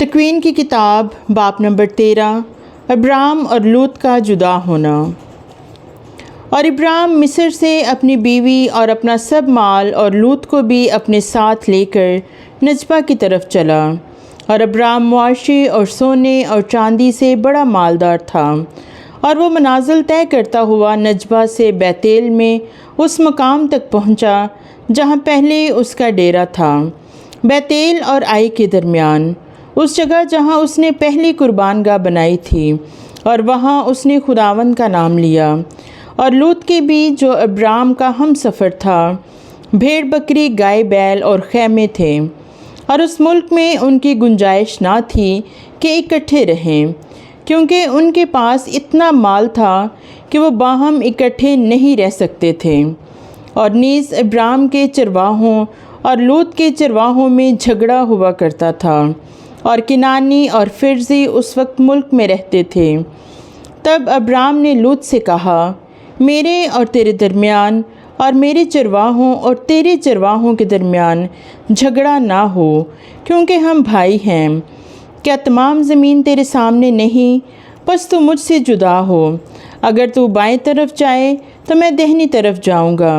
تکوین کی کتاب باب نمبر 13 ابرام اور لوط کا جدا ہونا۔ اور ابرام مصر سے اپنی بیوی اور اپنا سب مال اور لوط کو بھی اپنے ساتھ لے کر نجبہ کی طرف چلا۔ اور ابرام معاشی اور سونے اور چاندی سے بڑا مالدار تھا، اور وہ منازل طے کرتا ہوا نجبہ سے بیتیل میں اس مقام تک پہنچا جہاں پہلے اس کا ڈیرا تھا، بیتیل اور آئی کے درمیان، اس جگہ جہاں اس نے پہلی قربان گاہ بنائی تھی، اور وہاں اس نے خداوند کا نام لیا۔ اور لوط کے بھی جو ابرام کا ہم سفر تھا، بھیڑ بکری گائے بیل اور خیمے تھے، اور اس ملک میں ان کی گنجائش نہ تھی کہ اکٹھے رہیں، کیونکہ ان کے پاس اتنا مال تھا کہ وہ باہم اکٹھے نہیں رہ سکتے تھے۔ اور نیز ابرام کے چرواہوں اور لوط کے چرواہوں میں جھگڑا ہوا کرتا تھا، اور کنانی اور فرزی اس وقت ملک میں رہتے تھے۔ تب ابرام نے لوط سے کہا، میرے اور تیرے درمیان اور میرے چرواہوں اور تیرے چرواہوں کے درمیان جھگڑا نہ ہو، کیونکہ ہم بھائی ہیں۔ کیا تمام زمین تیرے سامنے نہیں؟ پس تو مجھ سے جدا ہو۔ اگر تو بائیں طرف جائے تو میں دہنی طرف جاؤں گا،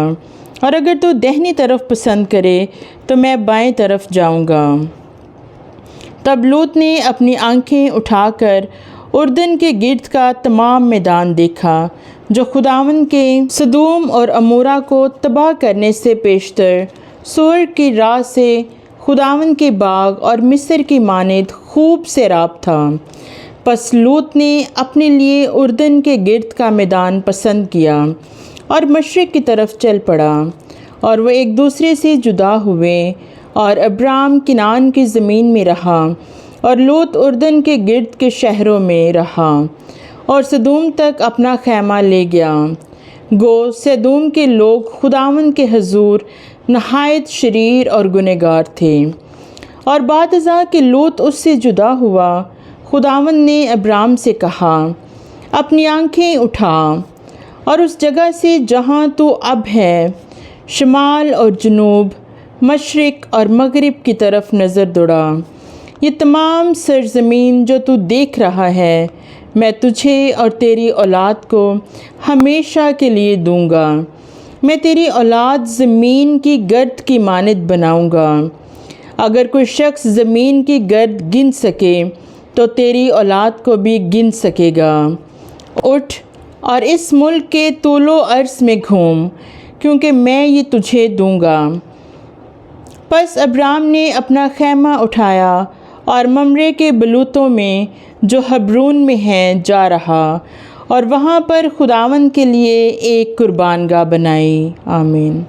اور اگر تو دہنی طرف پسند کرے تو میں بائیں طرف جاؤں گا۔ تب لوط نے اپنی آنکھیں اٹھا کر اردن کے گرد کا تمام میدان دیکھا، جو خداوند کے سدوم اور عمورہ کو تباہ کرنے سے پیشتر سور کی راہ سے خداوند کے باغ اور مصر کی مانند خوب سیراب تھا۔ پس لوط نے اپنے لیے اردن کے گرد کا میدان پسند کیا اور مشرق کی طرف چل پڑا، اور وہ ایک دوسرے سے جدا ہوئے۔ اور ابرام کنعان کی زمین میں رہا، اور لوط اردن کے گرد کے شہروں میں رہا، اور سدوم تک اپنا خیمہ لے گیا۔ گو سدوم کے لوگ خداوند کے حضور نہایت شریر اور گنہگار تھے۔ اور بعد ازاں کہ لوط اس سے جدا ہوا، خداوند نے ابرام سے کہا، اپنی آنکھیں اٹھا اور اس جگہ سے جہاں تو اب ہے، شمال اور جنوب، مشرق اور مغرب کی طرف نظر دوڑا۔ یہ تمام سرزمین جو تو دیکھ رہا ہے، میں تجھے اور تیری اولاد کو ہمیشہ کے لیے دوں گا۔ میں تیری اولاد زمین کی گرد کی مانند بناؤں گا۔ اگر کوئی شخص زمین کی گرد گن سکے تو تیری اولاد کو بھی گن سکے گا۔ اٹھ اور اس ملک کے طول و عرض میں گھوم، کیونکہ میں یہ تجھے دوں گا۔ پس ابرام نے اپنا خیمہ اٹھایا اور ممرے کے بلوتوں میں جو حبرون میں ہیں جا رہا، اور وہاں پر خداوند کے لیے ایک قربان گاہ بنائی۔ آمین۔